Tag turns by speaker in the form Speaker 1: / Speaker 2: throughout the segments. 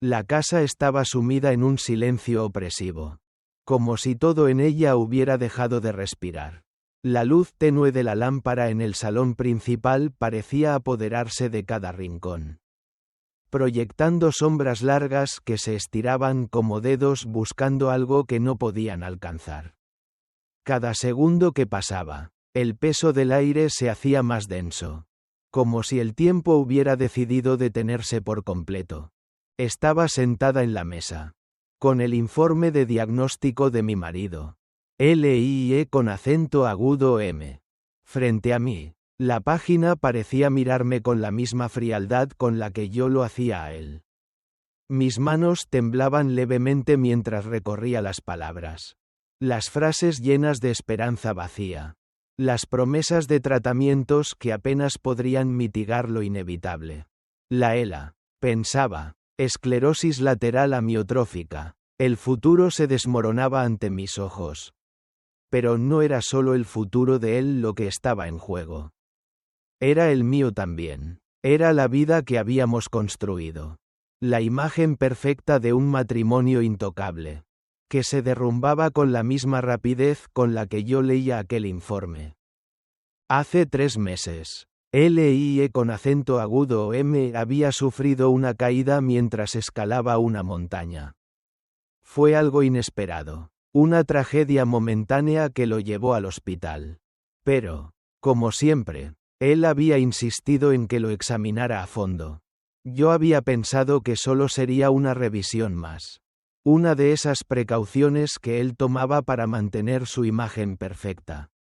Speaker 1: La casa estaba sumida en un silencio opresivo. Como si todo en ella hubiera dejado de respirar. La luz tenue de la lámpara en el salón principal parecía apoderarse de cada rincón, proyectando sombras largas que se estiraban como dedos buscando algo que no podían alcanzar. Cada segundo que pasaba, el peso del aire se hacía más denso, como si el tiempo hubiera decidido detenerse por completo. Estaba sentada en la mesa, con el informe de diagnóstico de mi marido. LIE con acento agudo M. Frente a mí, la página parecía mirarme con la misma frialdad con la que yo lo hacía a él. Mis manos temblaban levemente mientras recorría las palabras. Las frases llenas de esperanza vacía. Las promesas de tratamientos que apenas podrían mitigar lo inevitable. La ELA, pensaba, esclerosis lateral amiotrófica. El futuro se desmoronaba ante mis ojos. Pero no era solo el futuro de él lo que estaba en juego. Era el mío también. Era la vida que habíamos construido. La imagen perfecta de un matrimonio intocable, que se derrumbaba con la misma rapidez con la que yo leía aquel informe. Hace 3 meses, LIE con acento agudo M había sufrido una caída mientras escalaba una montaña. Fue algo inesperado, una tragedia momentánea que lo llevó al hospital. Pero, como siempre, él había insistido en que lo examinara a fondo. Yo había pensado que solo sería una revisión más. Una de esas precauciones que él tomaba para mantener su imagen perfecta.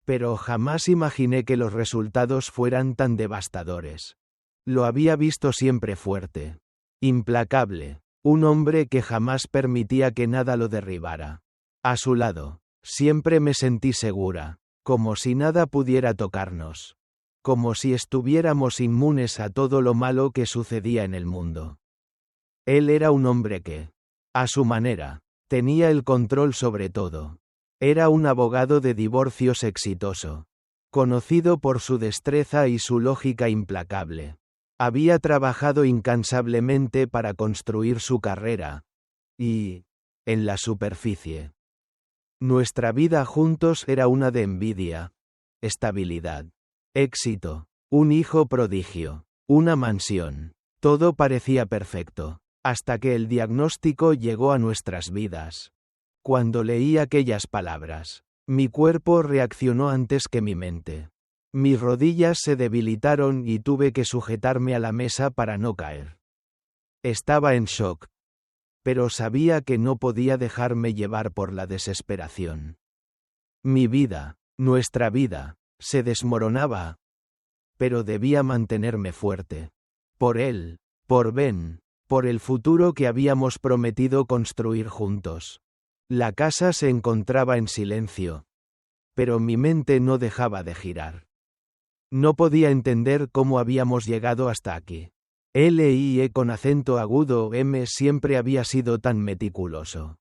Speaker 1: Pero jamás imaginé que los resultados fueran tan devastadores. Lo había visto siempre fuerte, implacable, un hombre que jamás permitía que nada lo derribara. A su lado, siempre me sentí segura, como si nada pudiera tocarnos. Como si estuviéramos inmunes a todo lo malo que sucedía en el mundo. Él era un hombre que, a su manera, tenía el control sobre todo. Era un abogado de divorcios exitoso, conocido por su destreza y su lógica implacable. Había trabajado incansablemente para construir su carrera. Y, en la superficie, nuestra vida juntos era una de envidia, estabilidad, éxito, un hijo prodigio, una mansión. Todo parecía perfecto, hasta que el diagnóstico llegó a nuestras vidas. Cuando leí aquellas palabras, mi cuerpo reaccionó antes que mi mente. Mis rodillas se debilitaron y tuve que sujetarme a la mesa para no caer. Estaba en shock, pero sabía que no podía dejarme llevar por la desesperación. Mi vida, nuestra vida, se desmoronaba, pero debía mantenerme fuerte. Por él, por Ben, por el futuro que habíamos prometido construir juntos. La casa se encontraba en silencio, pero mi mente no dejaba de girar. No podía entender cómo habíamos llegado hasta aquí. LIE con acento agudo M siempre había sido tan meticuloso,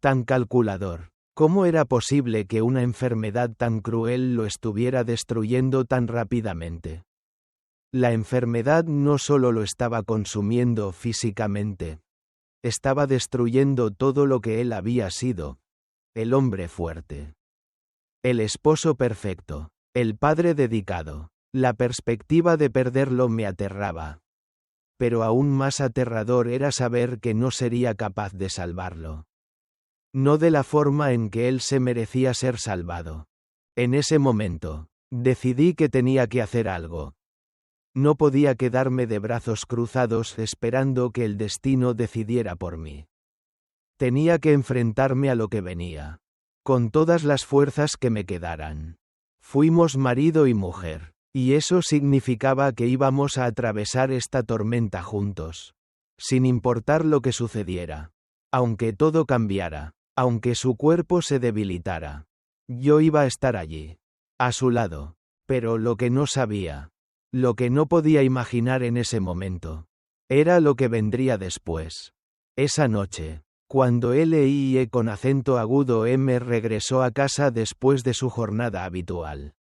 Speaker 1: tan calculador. ¿Cómo era posible que una enfermedad tan cruel lo estuviera destruyendo tan rápidamente? La enfermedad no solo lo estaba consumiendo físicamente, estaba destruyendo todo lo que él había sido, el hombre fuerte, el esposo perfecto, el padre dedicado. La perspectiva de perderlo me aterraba. Pero aún más aterrador era saber que no sería capaz de salvarlo. No de la forma en que él se merecía ser salvado. En ese momento, decidí que tenía que hacer algo. No podía quedarme de brazos cruzados esperando que el destino decidiera por mí. Tenía que enfrentarme a lo que venía, con todas las fuerzas que me quedaran. Fuimos marido y mujer, y eso significaba que íbamos a atravesar esta tormenta juntos. Sin importar lo que sucediera. Aunque todo cambiara, aunque su cuerpo se debilitara. Yo iba a estar allí, a su lado. Pero lo que no sabía, lo que no podía imaginar en ese momento, era lo que vendría después. Esa noche, cuando LIE con acento agudo M regresó a casa después de su jornada habitual.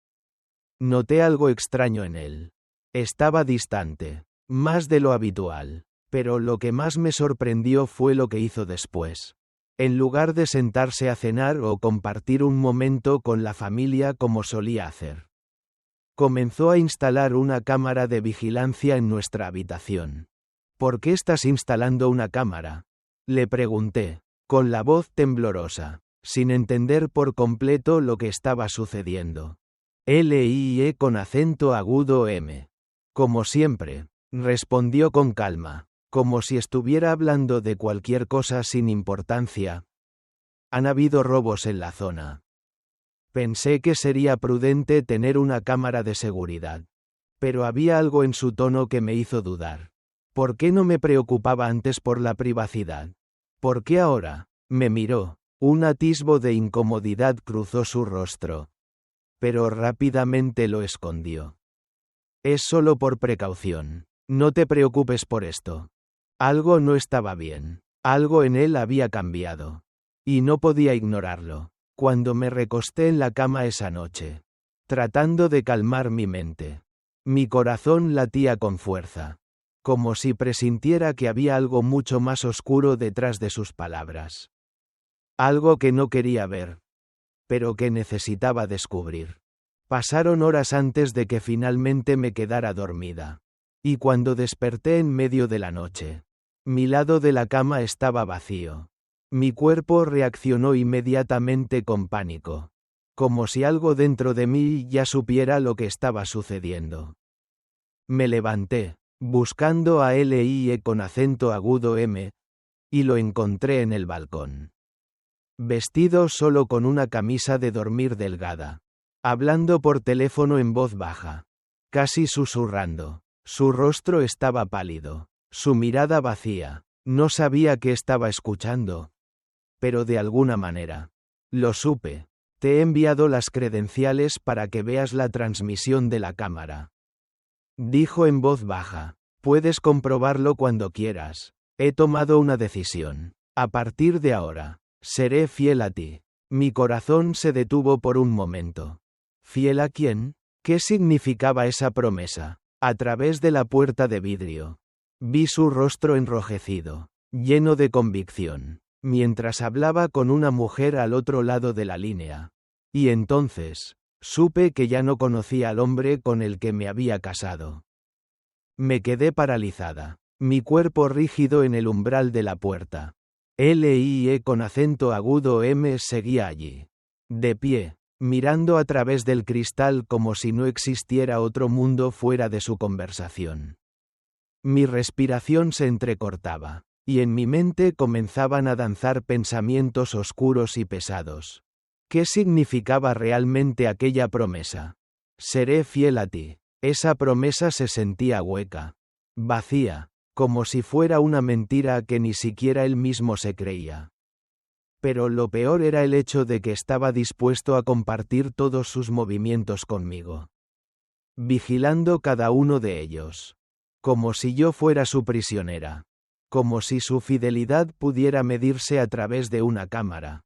Speaker 1: Noté algo extraño en él. Estaba distante, más de lo habitual, Pero lo que más me sorprendió fue lo que hizo después. En lugar de sentarse a cenar o compartir un momento con la familia como solía hacer, comenzó a instalar una cámara de vigilancia en nuestra habitación. ¿Por qué estás instalando una cámara?, le pregunté, con la voz temblorosa, sin entender por completo lo que estaba sucediendo. L-I-E con acento agudo M. Como siempre, respondió con calma, como si estuviera hablando de cualquier cosa sin importancia. Han habido robos en la zona. Pensé que sería prudente tener una cámara de seguridad. Pero había algo en su tono que me hizo dudar. ¿Por qué no me preocupaba antes por la privacidad? ¿Por qué ahora? Me miró. Un atisbo de incomodidad cruzó su rostro. Pero rápidamente lo escondió. Es solo por precaución. No te preocupes por esto. Algo no estaba bien. Algo en él había cambiado. Y no podía ignorarlo. Cuando me recosté en la cama esa noche, tratando de calmar mi mente, mi corazón latía con fuerza, como si presintiera que había algo mucho más oscuro detrás de sus palabras. Algo que no quería ver, pero que necesitaba descubrir. Pasaron horas antes de que finalmente me quedara dormida. Y cuando desperté en medio de la noche, mi lado de la cama estaba vacío. Mi cuerpo reaccionó inmediatamente con pánico, como si algo dentro de mí ya supiera lo que estaba sucediendo. Me levanté, buscando a L-I-E con acento agudo M, y lo encontré en el balcón. Vestido solo con una camisa de dormir delgada, hablando por teléfono en voz baja, casi susurrando. Su rostro estaba pálido, su mirada vacía. No sabía qué estaba escuchando. Pero de alguna manera, lo supe. Te he enviado las credenciales para que veas la transmisión de la cámara. Dijo en voz baja. Puedes comprobarlo cuando quieras. He tomado una decisión. A partir de ahora, seré fiel a ti. Mi corazón se detuvo por un momento. ¿Fiel a quién? ¿Qué significaba esa promesa? A través de la puerta de vidrio, vi su rostro enrojecido, lleno de convicción, mientras hablaba con una mujer al otro lado de la línea. Y entonces, supe que ya no conocía al hombre con el que me había casado. Me quedé paralizada, mi cuerpo rígido en el umbral de la puerta. L-I-E con acento agudo M seguía allí, de pie, mirando a través del cristal como si no existiera otro mundo fuera de su conversación. Mi respiración se entrecortaba, y en mi mente comenzaban a danzar pensamientos oscuros y pesados. ¿Qué significaba realmente aquella promesa? Seré fiel a ti. Esa promesa se sentía hueca, vacía, como si fuera una mentira que ni siquiera él mismo se creía. Pero lo peor era el hecho de que estaba dispuesto a compartir todos sus movimientos conmigo, vigilando cada uno de ellos, como si yo fuera su prisionera, como si su fidelidad pudiera medirse a través de una cámara.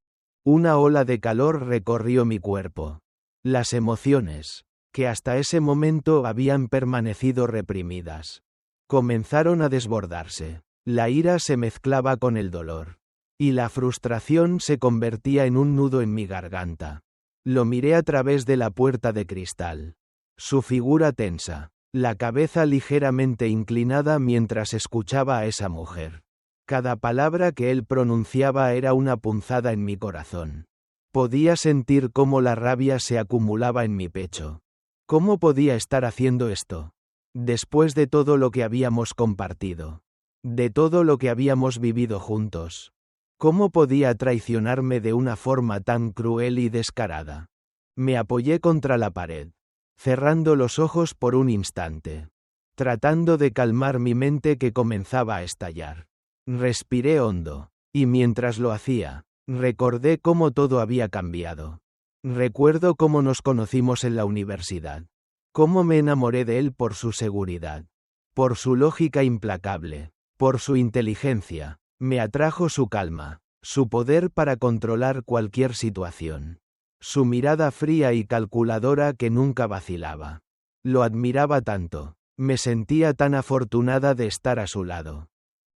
Speaker 1: Una ola de calor recorrió mi cuerpo. Las emociones, que hasta ese momento habían permanecido reprimidas, comenzaron a desbordarse. La ira se mezclaba con el dolor. Y la frustración se convertía en un nudo en mi garganta. Lo miré a través de la puerta de cristal. Su figura tensa, la cabeza ligeramente inclinada mientras escuchaba a esa mujer. Cada palabra que él pronunciaba era una punzada en mi corazón. Podía sentir cómo la rabia se acumulaba en mi pecho. ¿Cómo podía estar haciendo esto? Después de todo lo que habíamos compartido. De todo lo que habíamos vivido juntos. ¿Cómo podía traicionarme de una forma tan cruel y descarada? Me apoyé contra la pared, cerrando los ojos por un instante, tratando de calmar mi mente que comenzaba a estallar. Respiré hondo, y mientras lo hacía, recordé cómo todo había cambiado. Recuerdo cómo nos conocimos en la universidad, cómo me enamoré de él por su seguridad, por su lógica implacable, por su inteligencia. Me atrajo su calma, su poder para controlar cualquier situación, su mirada fría y calculadora que nunca vacilaba. Lo admiraba tanto, me sentía tan afortunada de estar a su lado.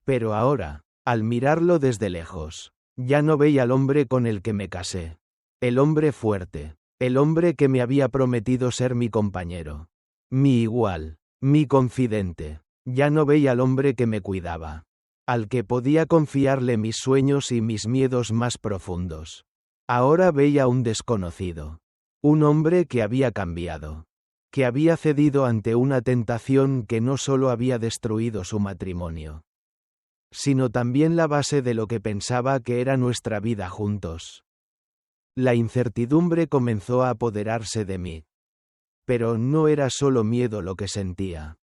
Speaker 1: Pero ahora, al mirarlo desde lejos, ya no veía al hombre con el que me casé. El hombre fuerte, el hombre que me había prometido ser mi compañero, mi igual, mi confidente. Ya no veía al hombre que me cuidaba, al que podía confiarle mis sueños y mis miedos más profundos. Ahora veía a un desconocido, un hombre que había cambiado, que había cedido ante una tentación que no solo había destruido su matrimonio, sino también la base de lo que pensaba que era nuestra vida juntos. La incertidumbre comenzó a apoderarse de mí. Pero no era solo miedo lo que sentía.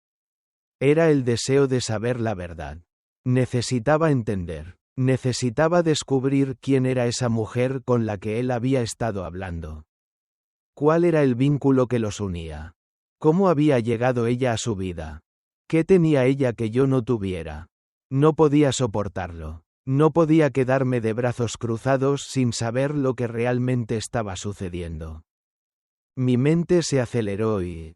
Speaker 1: Era el deseo de saber la verdad. Necesitaba entender, necesitaba descubrir quién era esa mujer con la que él había estado hablando. ¿Cuál era el vínculo que los unía? ¿Cómo había llegado ella a su vida? ¿Qué tenía ella que yo no tuviera? No podía soportarlo. No podía quedarme de brazos cruzados sin saber lo que realmente estaba sucediendo. Mi mente se aceleró y,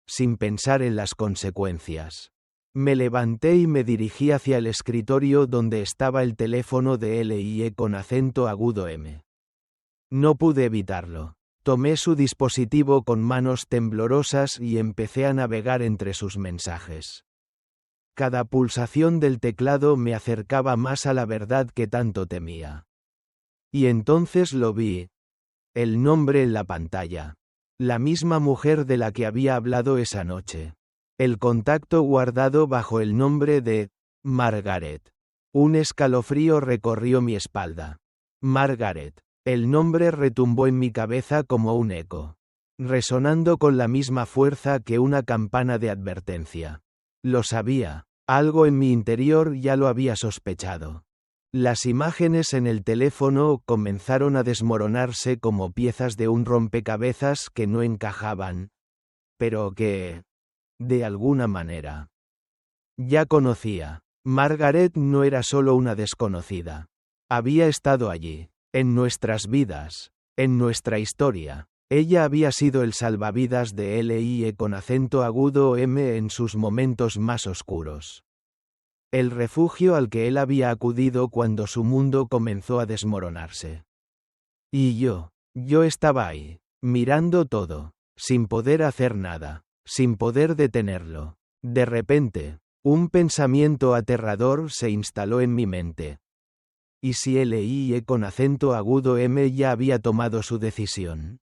Speaker 1: sin pensar en las consecuencias, me levanté y me dirigí hacia el escritorio donde estaba el teléfono de LIE con acento agudo M. No pude evitarlo. Tomé su dispositivo con manos temblorosas y empecé a navegar entre sus mensajes. Cada pulsación del teclado me acercaba más a la verdad que tanto temía. Y entonces lo vi. El nombre en la pantalla. La misma mujer de la que había hablado esa noche. El contacto guardado bajo el nombre de Margaret. Un escalofrío recorrió mi espalda. Margaret. El nombre retumbó en mi cabeza como un eco, resonando con la misma fuerza que una campana de advertencia. Lo sabía, algo en mi interior ya lo había sospechado. Las imágenes en el teléfono comenzaron a desmoronarse como piezas de un rompecabezas que no encajaban, pero que, de alguna manera, ya conocía. Margaret no era solo una desconocida. Había estado allí, en nuestras vidas, en nuestra historia. Ella había sido el salvavidas de LIE con acento agudo M en sus momentos más oscuros. El refugio al que él había acudido cuando su mundo comenzó a desmoronarse. Y yo estaba ahí, mirando todo, sin poder hacer nada, sin poder detenerlo. De repente, un pensamiento aterrador se instaló en mi mente. ¿Y si LIE con acento agudo M ya había tomado su decisión?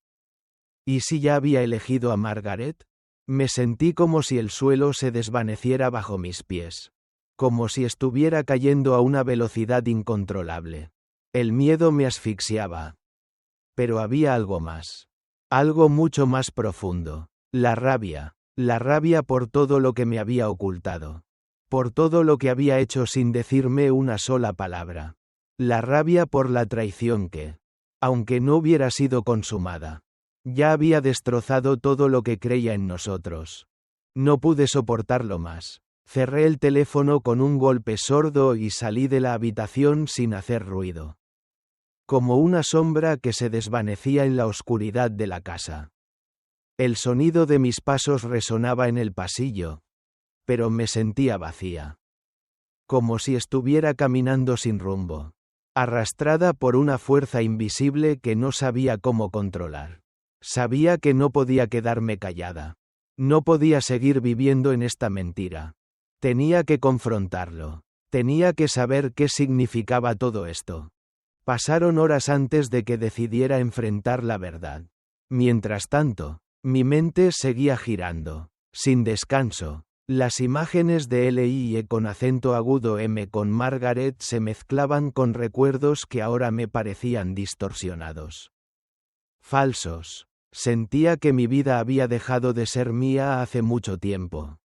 Speaker 1: ¿Y si ya había elegido a Margaret? Me sentí como si el suelo se desvaneciera bajo mis pies. Como si estuviera cayendo a una velocidad incontrolable. El miedo me asfixiaba. Pero había algo más. Algo mucho más profundo. La rabia por todo lo que me había ocultado. Por todo lo que había hecho sin decirme una sola palabra. La rabia por la traición que, aunque no hubiera sido consumada, ya había destrozado todo lo que creía en nosotros. No pude soportarlo más. Cerré el teléfono con un golpe sordo y salí de la habitación sin hacer ruido. Como una sombra que se desvanecía en la oscuridad de la casa. El sonido de mis pasos resonaba en el pasillo, pero me sentía vacía. Como si estuviera caminando sin rumbo. Arrastrada por una fuerza invisible que no sabía cómo controlar. Sabía que no podía quedarme callada. No podía seguir viviendo en esta mentira. Tenía que confrontarlo. Tenía que saber qué significaba todo esto. Pasaron horas antes de que decidiera enfrentar la verdad. Mientras tanto, mi mente seguía girando, sin descanso. Las imágenes de LIE con acento agudo M con Margaret se mezclaban con recuerdos que ahora me parecían distorsionados. Falsos. Sentía que mi vida había dejado de ser mía hace mucho tiempo.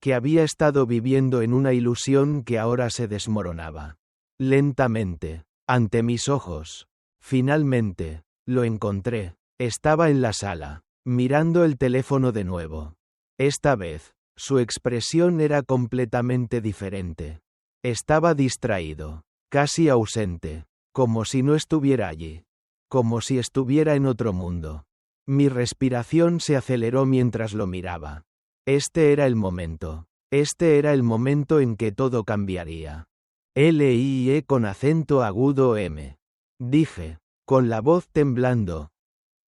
Speaker 1: Que había estado viviendo en una ilusión que ahora se desmoronaba. Lentamente, ante mis ojos. Finalmente, lo encontré. Estaba en la sala, mirando el teléfono de nuevo. Esta vez, su expresión era completamente diferente. Estaba distraído, casi ausente, como si no estuviera allí. Como si estuviera en otro mundo. Mi respiración se aceleró mientras lo miraba. Este era el momento. Este era el momento en que todo cambiaría. Lie con acento agudo M. Dije, con la voz temblando,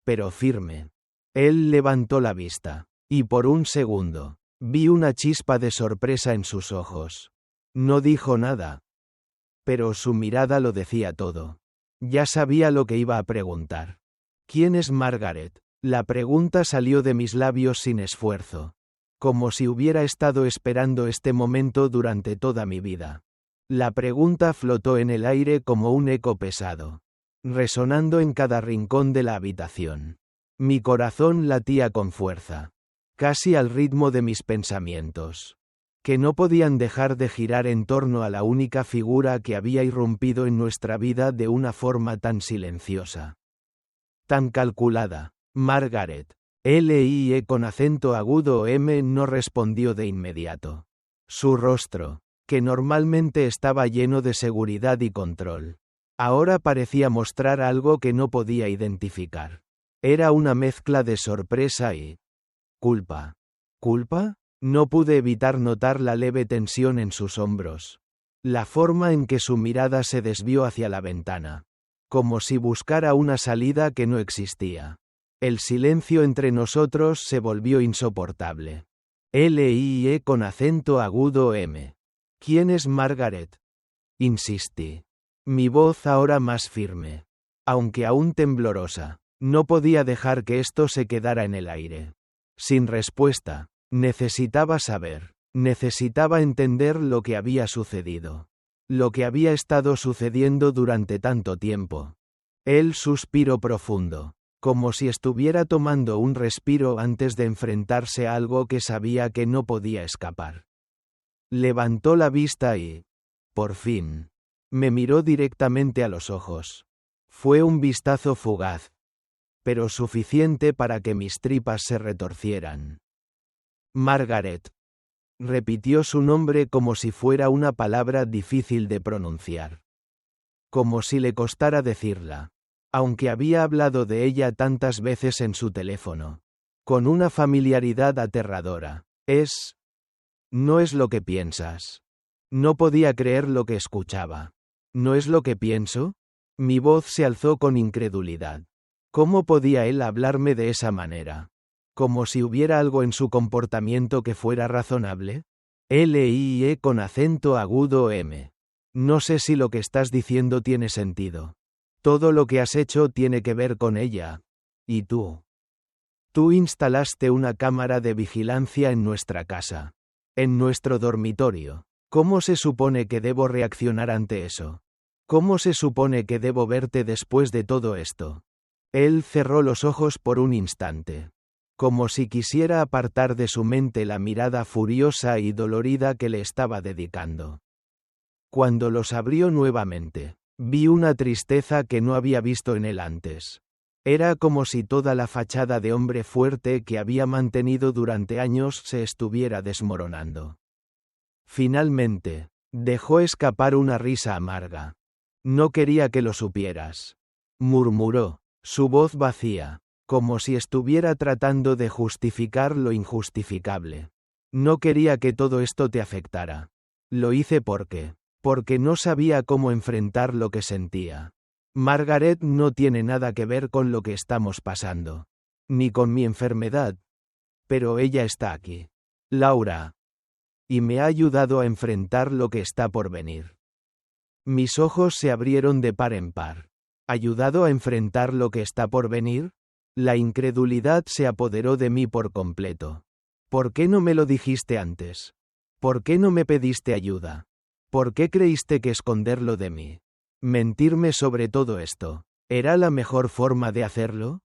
Speaker 1: pero firme. Él levantó la vista, y por un segundo, vi una chispa de sorpresa en sus ojos. No dijo nada, pero su mirada lo decía todo. Ya sabía lo que iba a preguntar. ¿Quién es Margaret? La pregunta salió de mis labios sin esfuerzo, como si hubiera estado esperando este momento durante toda mi vida. La pregunta flotó en el aire como un eco pesado, resonando en cada rincón de la habitación. Mi corazón latía con fuerza, casi al ritmo de mis pensamientos, que no podían dejar de girar en torno a la única figura que había irrumpido en nuestra vida de una forma tan silenciosa, tan calculada. Margaret. Lie con acento agudo M no respondió de inmediato. Su rostro, que normalmente estaba lleno de seguridad y control, ahora parecía mostrar algo que no podía identificar. Era una mezcla de sorpresa y culpa. ¿Culpa? No pude evitar notar la leve tensión en sus hombros, la forma en que su mirada se desvió hacia la ventana, como si buscara una salida que no existía. El silencio entre nosotros se volvió insoportable. Lie con acento agudo M. ¿Quién es Margaret? Insistí. Mi voz ahora más firme, aunque aún temblorosa. No podía dejar que esto se quedara en el aire. Sin respuesta. Necesitaba saber. Necesitaba entender lo que había sucedido. Lo que había estado sucediendo durante tanto tiempo. Él suspiró profundo, como si estuviera tomando un respiro antes de enfrentarse a algo que sabía que no podía escapar. Levantó la vista y, por fin, me miró directamente a los ojos. Fue un vistazo fugaz, pero suficiente para que mis tripas se retorcieran. Margaret. Repitió su nombre como si fuera una palabra difícil de pronunciar. Como si le costara decirla, aunque había hablado de ella tantas veces en su teléfono. Con una familiaridad aterradora. No es lo que piensas. No podía creer lo que escuchaba. ¿No es lo que pienso? Mi voz se alzó con incredulidad. ¿Cómo podía él hablarme de esa manera? ¿Como si hubiera algo en su comportamiento que fuera razonable? Lie con acento agudo M. No sé si lo que estás diciendo tiene sentido. Todo lo que has hecho tiene que ver con ella. ¿Y tú? Tú instalaste una cámara de vigilancia en nuestra casa. En nuestro dormitorio. ¿Cómo se supone que debo reaccionar ante eso? ¿Cómo se supone que debo verte después de todo esto? Él cerró los ojos por un instante, como si quisiera apartar de su mente la mirada furiosa y dolorida que le estaba dedicando. Cuando los abrió nuevamente, vi una tristeza que no había visto en él antes. Era como si toda la fachada de hombre fuerte que había mantenido durante años se estuviera desmoronando. Finalmente, dejó escapar una risa amarga. No quería que lo supieras, murmuró, su voz vacía, como si estuviera tratando de justificar lo injustificable. No quería que todo esto te afectara. Lo hice porque no sabía cómo enfrentar lo que sentía. Margaret no tiene nada que ver con lo que estamos pasando, ni con mi enfermedad. Pero ella está aquí. Laura. Y me ha ayudado a enfrentar lo que está por venir. Mis ojos se abrieron de par en par. ¿Ayudado a enfrentar lo que está por venir? La incredulidad se apoderó de mí por completo. ¿Por qué no me lo dijiste antes? ¿Por qué no me pediste ayuda? ¿Por qué creíste que esconderlo de mí? ¿Mentirme sobre todo esto era la mejor forma de hacerlo?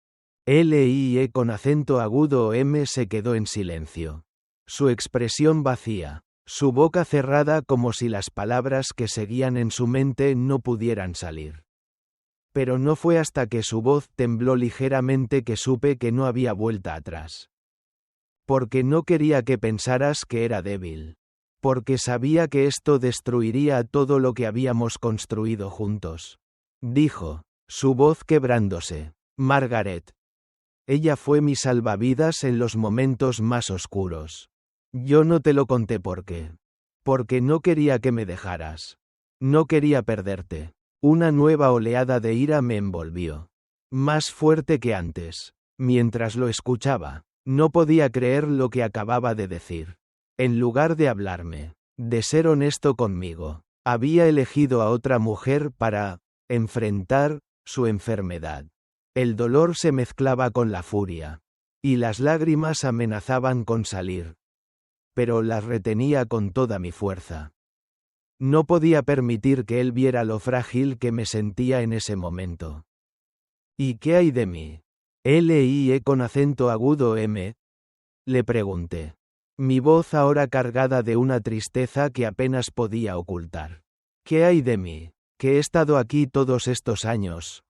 Speaker 1: Lie con acento agudo M se quedó en silencio. Su expresión vacía, su boca cerrada como si las palabras que seguían en su mente no pudieran salir. Pero no fue hasta que su voz tembló ligeramente que supe que no había vuelta atrás. Porque no quería que pensaras que era débil. Porque sabía que esto destruiría todo lo que habíamos construido juntos. Dijo, su voz quebrándose. Margaret. Ella fue mi salvavidas en los momentos más oscuros. Yo no te lo conté porque no quería que me dejaras. No quería perderte. Una nueva oleada de ira me envolvió. Más fuerte que antes. Mientras lo escuchaba, no podía creer lo que acababa de decir. En lugar de hablarme, de ser honesto conmigo, había elegido a otra mujer para enfrentar su enfermedad. El dolor se mezclaba con la furia, y las lágrimas amenazaban con salir. Pero las retenía con toda mi fuerza. No podía permitir que él viera lo frágil que me sentía en ese momento. ¿Y qué hay de mí? L-I-E con acento agudo M. Le pregunté. Mi voz ahora cargada de una tristeza que apenas podía ocultar. ¿Qué hay de mí? Que he estado aquí todos estos años.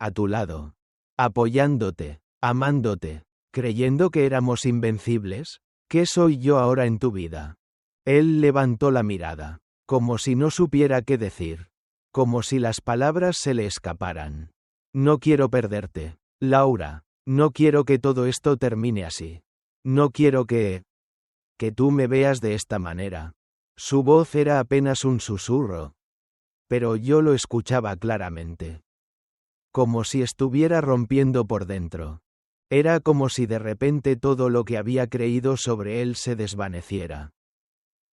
Speaker 1: A tu lado. Apoyándote, amándote, creyendo que éramos invencibles. ¿Qué soy yo ahora en tu vida? Él levantó la mirada, como si no supiera qué decir, como si las palabras se le escaparan. No quiero perderte, Laura, no quiero que todo esto termine así. No quiero que tú me veas de esta manera. Su voz era apenas un susurro, pero yo lo escuchaba claramente. Como si estuviera rompiendo por dentro. Era como si de repente todo lo que había creído sobre él se desvaneciera.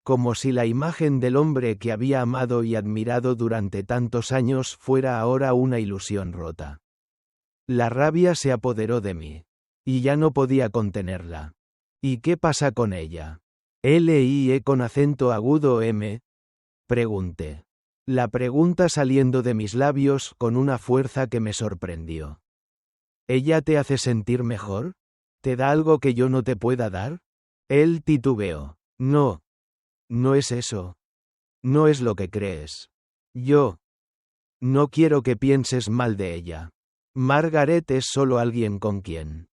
Speaker 1: Como si la imagen del hombre que había amado y admirado durante tantos años fuera ahora una ilusión rota. La rabia se apoderó de mí. Y ya no podía contenerla. ¿Y qué pasa con ella? L-I-E con acento agudo M. Pregunté. La pregunta saliendo de mis labios con una fuerza que me sorprendió. ¿Ella te hace sentir mejor? ¿Te da algo que yo no te pueda dar? Él titubeó. No. No es eso. No es lo que crees. Yo no quiero que pienses mal de ella. Margaret es solo alguien con quien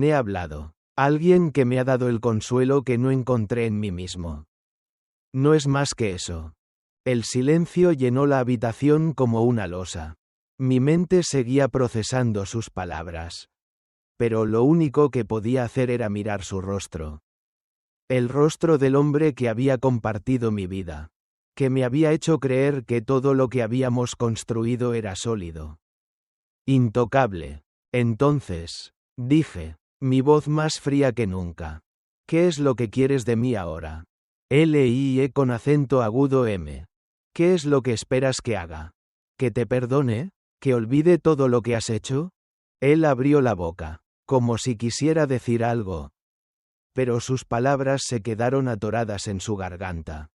Speaker 1: he hablado. Alguien que me ha dado el consuelo que no encontré en mí mismo. No es más que eso. El silencio llenó la habitación como una losa. Mi mente seguía procesando sus palabras. Pero lo único que podía hacer era mirar su rostro. El rostro del hombre que había compartido mi vida. Que me había hecho creer que todo lo que habíamos construido era sólido. Intocable. Entonces, dije, mi voz más fría que nunca. ¿Qué es lo que quieres de mí ahora? L-I-E con acento agudo M. ¿Qué es lo que esperas que haga? ¿Que te perdone? ¿Que olvide todo lo que has hecho? Él abrió la boca, como si quisiera decir algo. Pero sus palabras se quedaron atoradas en su garganta.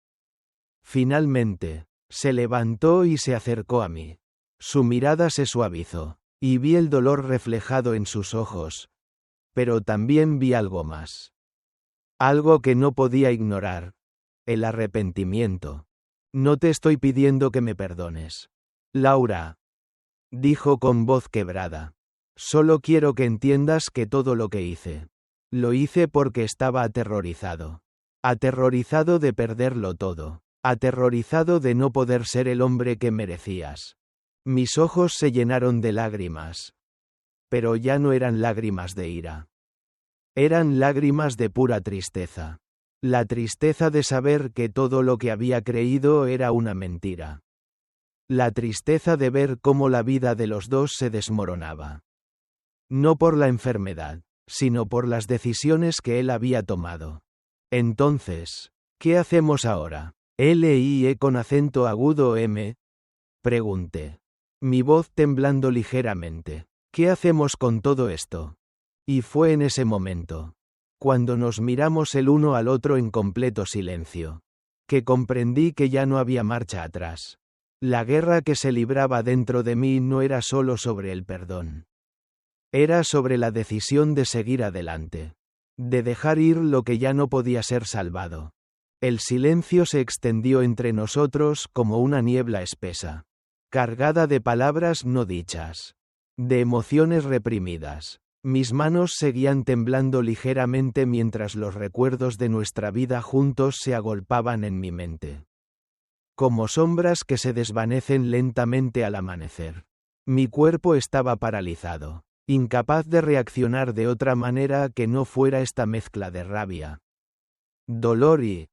Speaker 1: Finalmente, se levantó y se acercó a mí. Su mirada se suavizó, y vi el dolor reflejado en sus ojos. Pero también vi algo más. Algo que no podía ignorar. El arrepentimiento. No te estoy pidiendo que me perdones. Laura, dijo con voz quebrada. Solo quiero que entiendas que todo lo que hice. Lo hice porque estaba aterrorizado. Aterrorizado de perderlo todo. Aterrorizado de no poder ser el hombre que merecías. Mis ojos se llenaron de lágrimas. Pero ya no eran lágrimas de ira. Eran lágrimas de pura tristeza. La tristeza de saber que todo lo que había creído era una mentira. La tristeza de ver cómo la vida de los dos se desmoronaba. No por la enfermedad, sino por las decisiones que él había tomado. Entonces, ¿qué hacemos ahora? L-I-E con acento agudo M. Pregunté. Mi voz temblando ligeramente. ¿Qué hacemos con todo esto? Y fue en ese momento, cuando nos miramos el uno al otro en completo silencio, que comprendí que ya no había marcha atrás. La guerra que se libraba dentro de mí no era solo sobre el perdón. Era sobre la decisión de seguir adelante. De dejar ir lo que ya no podía ser salvado. El silencio se extendió entre nosotros como una niebla espesa, cargada de palabras no dichas, de emociones reprimidas. Mis manos seguían temblando ligeramente mientras los recuerdos de nuestra vida juntos se agolpaban en mi mente. Como sombras que se desvanecen lentamente al amanecer. Mi cuerpo estaba paralizado, incapaz de reaccionar de otra manera que no fuera esta mezcla de rabia, dolor y,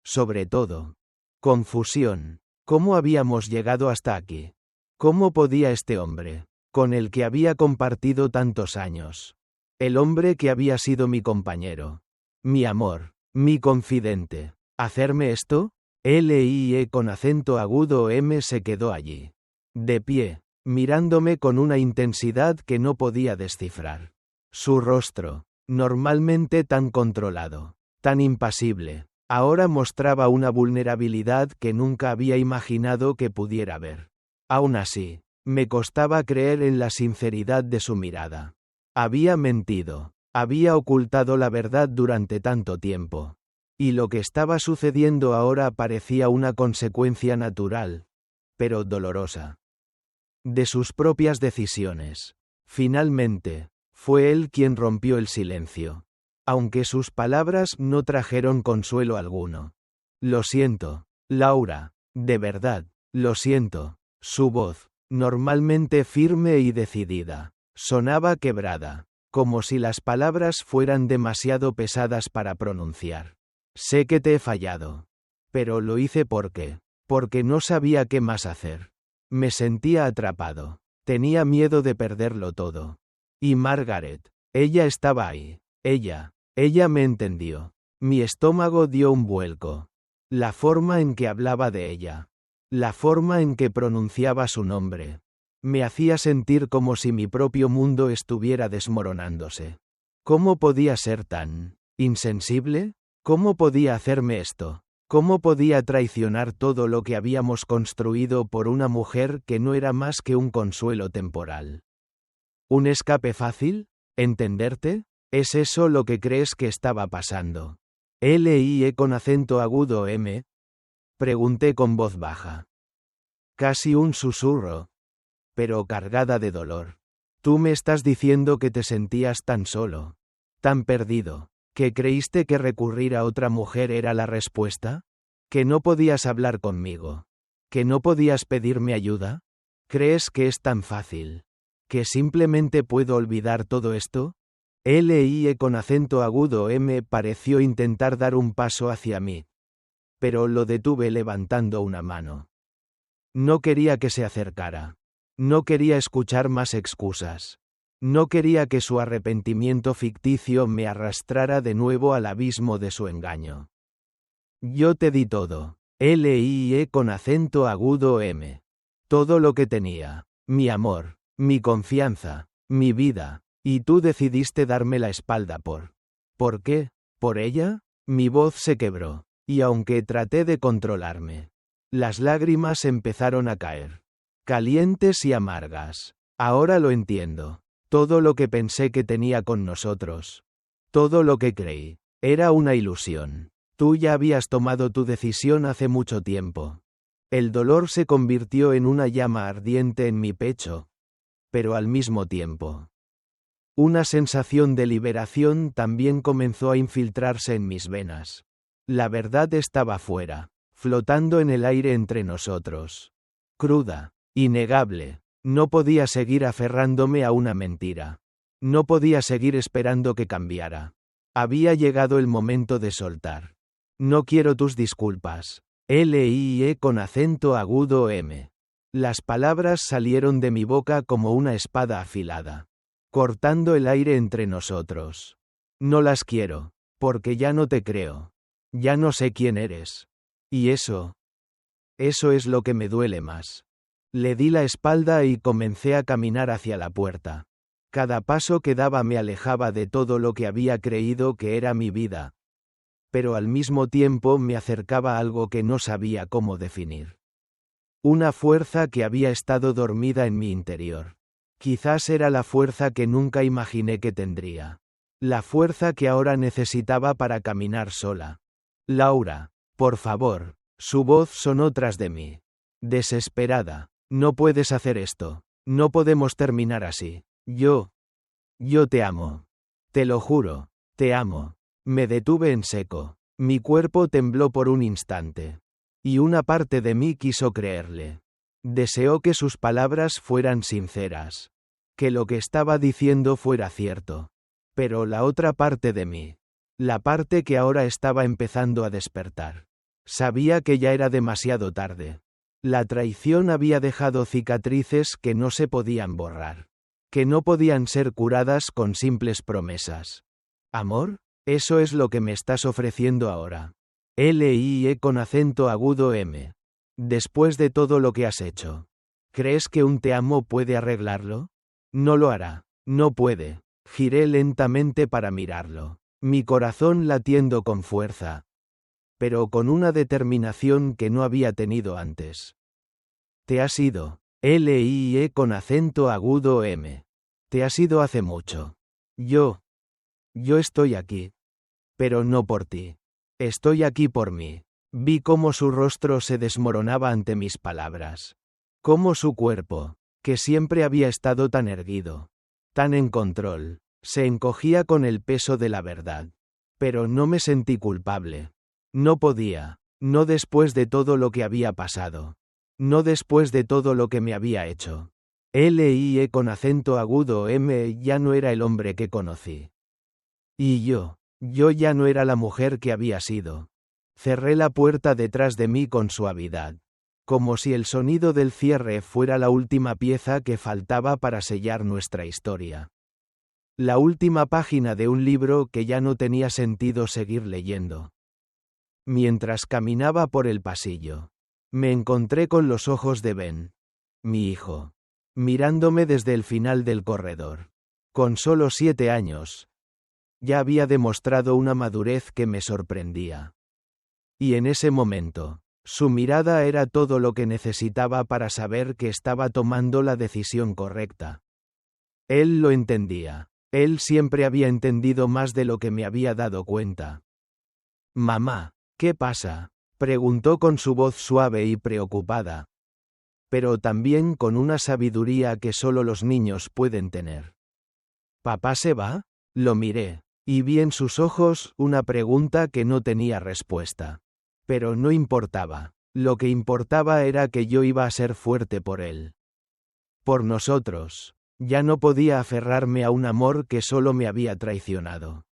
Speaker 1: sobre todo, confusión. ¿Cómo habíamos llegado hasta aquí? ¿Cómo podía este hombre, con el que había compartido tantos años, el hombre que había sido mi compañero, mi amor, mi confidente, hacerme esto? L-I-E con acento agudo M se quedó allí, de pie, mirándome con una intensidad que no podía descifrar. Su rostro, normalmente tan controlado, tan impasible, ahora mostraba una vulnerabilidad que nunca había imaginado que pudiera ver. Aún así, me costaba creer en la sinceridad de su mirada. Había mentido, había ocultado la verdad durante tanto tiempo. Y lo que estaba sucediendo ahora parecía una consecuencia natural, pero dolorosa, de sus propias decisiones. Finalmente, fue él quien rompió el silencio, aunque sus palabras no trajeron consuelo alguno. Lo siento, Laura, de verdad, lo siento. Su voz, normalmente firme y decidida, sonaba quebrada, como si las palabras fueran demasiado pesadas para pronunciar. Sé que te he fallado. Pero lo hice porque no sabía qué más hacer. Me sentía atrapado. Tenía miedo de perderlo todo. Y Margaret, ella estaba ahí. Ella me entendió. Mi estómago dio un vuelco. La forma en que hablaba de ella. La forma en que pronunciaba su nombre. Me hacía sentir como si mi propio mundo estuviera desmoronándose. ¿Cómo podía ser tan insensible? ¿Cómo podía hacerme esto? ¿Cómo podía traicionar todo lo que habíamos construido por una mujer que no era más que un consuelo temporal? ¿Un escape fácil? ¿Entenderte? ¿Es eso lo que crees que estaba pasando? L-I-E con acento agudo M. Pregunté con voz baja. Casi un susurro, pero cargada de dolor. Tú me estás diciendo que te sentías tan solo, tan perdido, que creíste que recurrir a otra mujer era la respuesta, que no podías hablar conmigo, que no podías pedirme ayuda. ¿Crees que es tan fácil, que simplemente puedo olvidar todo esto? L-I-E con acento agudo M pareció intentar dar un paso hacia mí, pero lo detuve levantando una mano. No quería que se acercara. No quería escuchar más excusas. No quería que su arrepentimiento ficticio me arrastrara de nuevo al abismo de su engaño. Yo te di todo. L-I-E con acento agudo M. Todo lo que tenía. Mi amor, mi confianza, mi vida. Y tú decidiste darme la espalda por... ¿Por qué? ¿Por ella? Mi voz se quebró. Y aunque traté de controlarme, las lágrimas empezaron a caer. Calientes y amargas. Ahora lo entiendo. Todo lo que pensé que tenía con nosotros. Todo lo que creí. Era una ilusión. Tú ya habías tomado tu decisión hace mucho tiempo. El dolor se convirtió en una llama ardiente en mi pecho. Pero al mismo tiempo, una sensación de liberación también comenzó a infiltrarse en mis venas. La verdad estaba fuera, flotando en el aire entre nosotros. Cruda, innegable. No podía seguir aferrándome a una mentira. No podía seguir esperando que cambiara. Había llegado el momento de soltar. No quiero tus disculpas. L-I-E con acento agudo M. Las palabras salieron de mi boca como una espada afilada, cortando el aire entre nosotros. No las quiero, porque ya no te creo. Ya no sé quién eres. Y eso es lo que me duele más. Le di la espalda y comencé a caminar hacia la puerta. Cada paso que daba me alejaba de todo lo que había creído que era mi vida, pero al mismo tiempo me acercaba a algo que no sabía cómo definir. Una fuerza que había estado dormida en mi interior. Quizás era la fuerza que nunca imaginé que tendría. La fuerza que ahora necesitaba para caminar sola. Laura, por favor. Su voz sonó tras de mí. Desesperada. No puedes hacer esto. No podemos terminar así. Yo te amo. Te lo juro. Te amo. Me detuve en seco. Mi cuerpo tembló por un instante. Y una parte de mí quiso creerle. Deseó que sus palabras fueran sinceras. Que lo que estaba diciendo fuera cierto. Pero la otra parte de mí, La parte que ahora estaba empezando a despertar. Sabía que ya era demasiado tarde. La traición había dejado cicatrices que no se podían borrar. Que no podían ser curadas con simples promesas. ¿Amor? Eso es lo que me estás ofreciendo ahora. L-I-E con acento agudo M. Después de todo lo que has hecho. ¿Crees que un te amo puede arreglarlo? No lo hará. No puede. Giré lentamente para mirarlo. Mi corazón latiendo con fuerza. Pero con una determinación que no había tenido antes. Te has ido. L-I-E con acento agudo M. Te has ido hace mucho. Yo estoy aquí. Pero no por ti. Estoy aquí por mí. Vi cómo su rostro se desmoronaba ante mis palabras. Cómo su cuerpo, que siempre había estado tan erguido, tan en control, se encogía con el peso de la verdad. Pero no me sentí culpable. No podía, no después de todo lo que había pasado. No después de todo lo que me había hecho. L-I-E con acento agudo M ya no era el hombre que conocí. Y yo ya no era la mujer que había sido. Cerré la puerta detrás de mí con suavidad. Como si el sonido del cierre fuera la última pieza que faltaba para sellar nuestra historia. La última página de un libro que ya no tenía sentido seguir leyendo. Mientras caminaba por el pasillo, me encontré con los ojos de Ben, mi hijo, mirándome desde el final del corredor. Con solo 7 años, ya había demostrado una madurez que me sorprendía. Y en ese momento, su mirada era todo lo que necesitaba para saber que estaba tomando la decisión correcta. Él lo entendía. Él siempre había entendido más de lo que me había dado cuenta. Mamá, ¿qué pasa?, preguntó con su voz suave y preocupada. Pero también con una sabiduría que solo los niños pueden tener. ¿Papá se va? Lo miré, y vi en sus ojos una pregunta que no tenía respuesta. Pero no importaba. Lo que importaba era que yo iba a ser fuerte por él. Por nosotros. Ya no podía aferrarme a un amor que solo me había traicionado.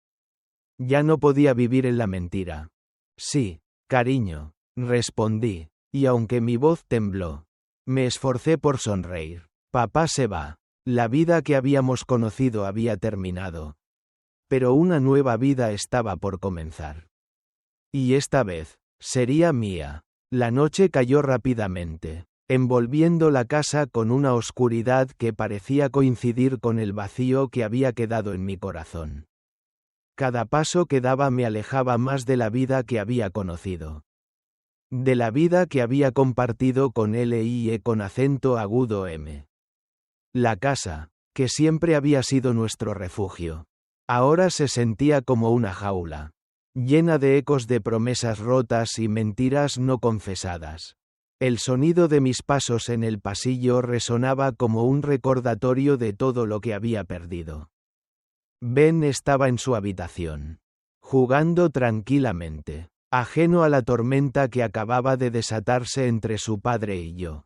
Speaker 1: Ya no podía vivir en la mentira. Sí, cariño, respondí, y aunque mi voz tembló, me esforcé por sonreír. Papá se va. La vida que habíamos conocido había terminado. Pero una nueva vida estaba por comenzar. Y esta vez, sería mía. La noche cayó rápidamente, envolviendo la casa con una oscuridad que parecía coincidir con el vacío que había quedado en mi corazón. Cada paso que daba me alejaba más de la vida que había conocido. De la vida que había compartido con L-I-E con acento agudo M. La casa, que siempre había sido nuestro refugio, ahora se sentía como una jaula, llena de ecos de promesas rotas y mentiras no confesadas. El sonido de mis pasos en el pasillo resonaba como un recordatorio de todo lo que había perdido. Ben estaba en su habitación, jugando tranquilamente, ajeno a la tormenta que acababa de desatarse entre su padre y yo.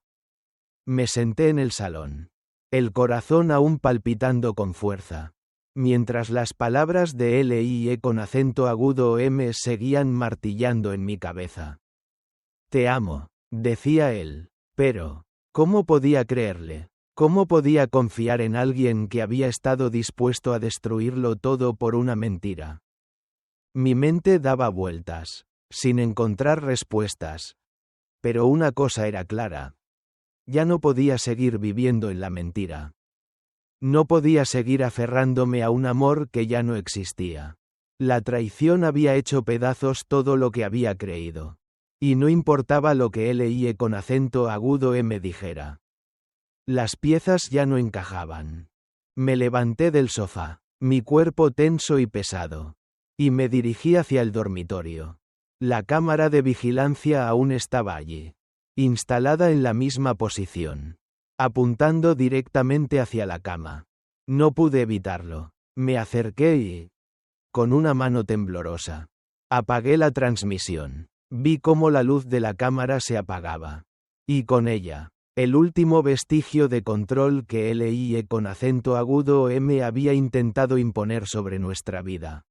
Speaker 1: Me senté en el salón, el corazón aún palpitando con fuerza, mientras las palabras de L-I-E con acento agudo M seguían martillando en mi cabeza. Te amo, decía él, pero, ¿cómo podía creerle? ¿Cómo podía confiar en alguien que había estado dispuesto a destruirlo todo por una mentira? Mi mente daba vueltas, sin encontrar respuestas. Pero una cosa era clara. Ya no podía seguir viviendo en la mentira. No podía seguir aferrándome a un amor que ya no existía. La traición había hecho pedazos todo lo que había creído. Y no importaba lo que L-I-E con acento agudo me dijera. Las piezas ya no encajaban. Me levanté del sofá, mi cuerpo tenso y pesado, y me dirigí hacia el dormitorio. La cámara de vigilancia aún estaba allí, instalada en la misma posición, apuntando directamente hacia la cama. No pude evitarlo. Me acerqué y, con una mano temblorosa, apagué la transmisión. Vi cómo la luz de la cámara se apagaba. Y con ella, el último vestigio de control que L-I-E con acento agudo M había intentado imponer sobre nuestra vida.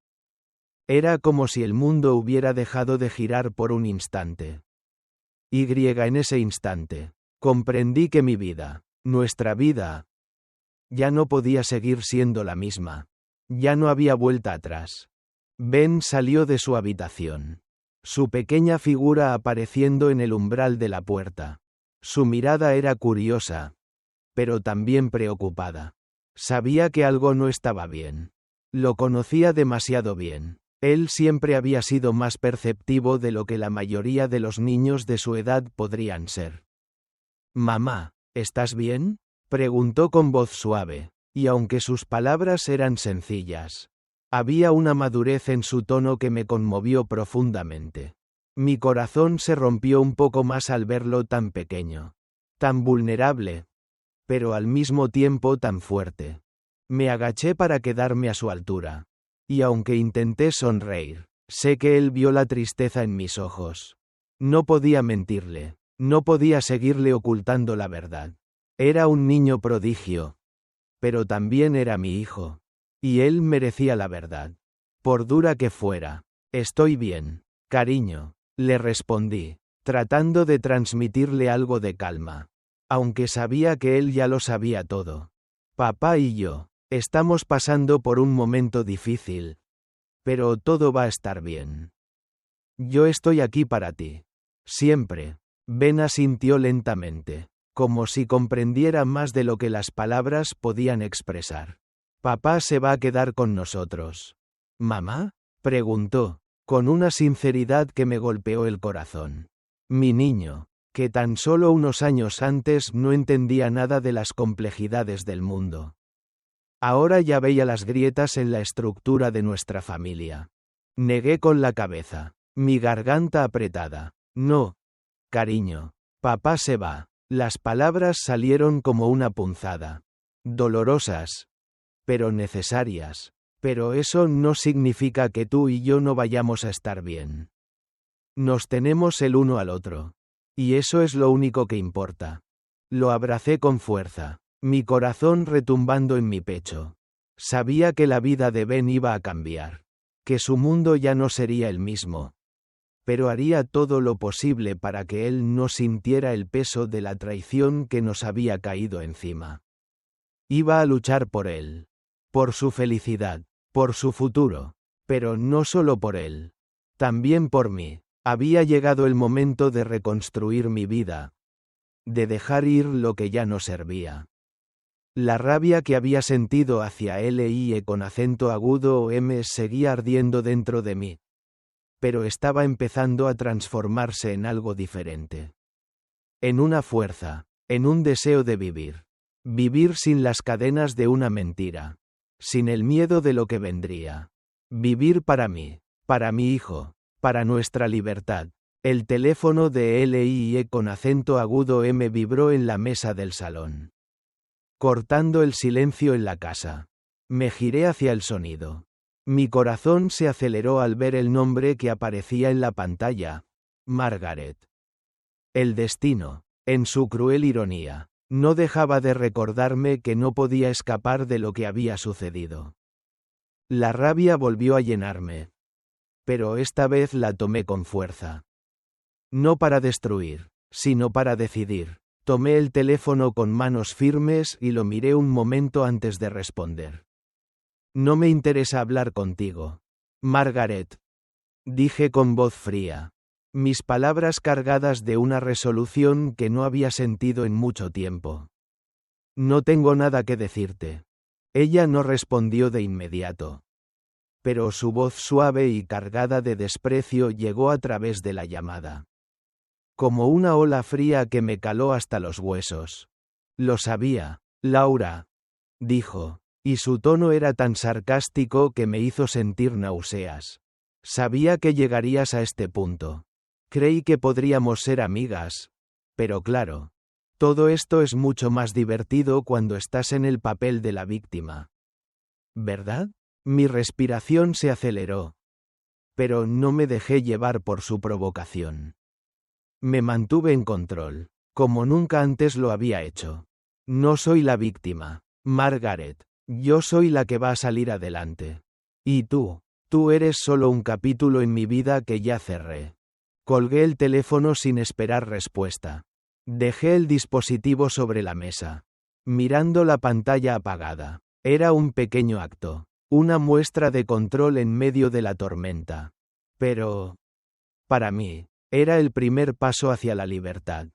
Speaker 1: Era como si el mundo hubiera dejado de girar por un instante. En ese instante, comprendí que mi vida, nuestra vida, ya no podía seguir siendo la misma. Ya no había vuelta atrás. Ben salió de su habitación. Su pequeña figura apareciendo en el umbral de la puerta. Su mirada era curiosa, pero también preocupada. Sabía que algo no estaba bien. Lo conocía demasiado bien. Él siempre había sido más perceptivo de lo que la mayoría de los niños de su edad podrían ser. «Mamá, ¿estás bien?», preguntó con voz suave, y aunque sus palabras eran sencillas, había una madurez en su tono que me conmovió profundamente. Mi corazón se rompió un poco más al verlo tan pequeño, tan vulnerable, pero al mismo tiempo tan fuerte. Me agaché para quedarme a su altura. Y aunque intenté sonreír, sé que él vio la tristeza en mis ojos. No podía mentirle, no podía seguirle ocultando la verdad. Era un niño prodigio, pero también era mi hijo. Y él merecía la verdad. Por dura que fuera. «Estoy bien, cariño», le respondí, tratando de transmitirle algo de calma. Aunque sabía que él ya lo sabía todo. «Papá y yo estamos pasando por un momento difícil. Pero todo va a estar bien. Yo estoy aquí para ti. Siempre». Ben asintió lentamente, como si comprendiera más de lo que las palabras podían expresar. «Papá se va a quedar con nosotros». «¿Mamá?», preguntó, con una sinceridad que me golpeó el corazón. Mi niño, que tan solo unos años antes no entendía nada de las complejidades del mundo. Ahora ya veía las grietas en la estructura de nuestra familia. Negué con la cabeza, mi garganta apretada. «No, cariño, papá se va». Las palabras salieron como una punzada. Dolorosas, pero necesarias. «Pero eso no significa que tú y yo no vayamos a estar bien. Nos tenemos el uno al otro. Y eso es lo único que importa». Lo abracé con fuerza, mi corazón retumbando en mi pecho. Sabía que la vida de Ben iba a cambiar, que su mundo ya no sería el mismo. Pero haría todo lo posible para que él no sintiera el peso de la traición que nos había caído encima. Iba a luchar por él, por su felicidad, por su futuro, pero no solo por él, también por mí. Había llegado el momento de reconstruir mi vida, de dejar ir lo que ya no servía. La rabia que había sentido hacia L.I.E. con acento agudo o M seguía ardiendo dentro de mí, pero estaba empezando a transformarse en algo diferente. En una fuerza, en un deseo de vivir. Vivir sin las cadenas de una mentira. Sin el miedo de lo que vendría. Vivir para mí, para mi hijo, para nuestra libertad. El teléfono de L.I.E. con acento agudo M vibró en la mesa del salón, cortando el silencio en la casa. Me giré hacia el sonido. Mi corazón se aceleró al ver el nombre que aparecía en la pantalla. Margaret. El destino, en su cruel ironía, no dejaba de recordarme que no podía escapar de lo que había sucedido. La rabia volvió a llenarme. Pero esta vez la tomé con fuerza. No para destruir, sino para decidir. Tomé el teléfono con manos firmes y lo miré un momento antes de responder. «No me interesa hablar contigo, Margaret», dije con voz fría. Mis palabras cargadas de una resolución que no había sentido en mucho tiempo. «No tengo nada que decirte». Ella no respondió de inmediato. Pero su voz suave y cargada de desprecio llegó a través de la llamada. Como una ola fría que me caló hasta los huesos. «Lo sabía, Laura», dijo, y su tono era tan sarcástico que me hizo sentir náuseas. «Sabía que llegarías a este punto. Creí que podríamos ser amigas. Pero claro, todo esto es mucho más divertido cuando estás en el papel de la víctima. ¿Verdad?». Mi respiración se aceleró. Pero no me dejé llevar por su provocación. Me mantuve en control, como nunca antes lo había hecho. «No soy la víctima, Margaret. Yo soy la que va a salir adelante. Y tú Tú eres solo un capítulo en mi vida que ya cerré. Colgué el teléfono sin esperar respuesta. Dejé el dispositivo sobre la mesa, mirando la pantalla apagada. Era un pequeño acto, una muestra de control en medio de la tormenta. Pero, para mí, era el primer paso hacia la libertad.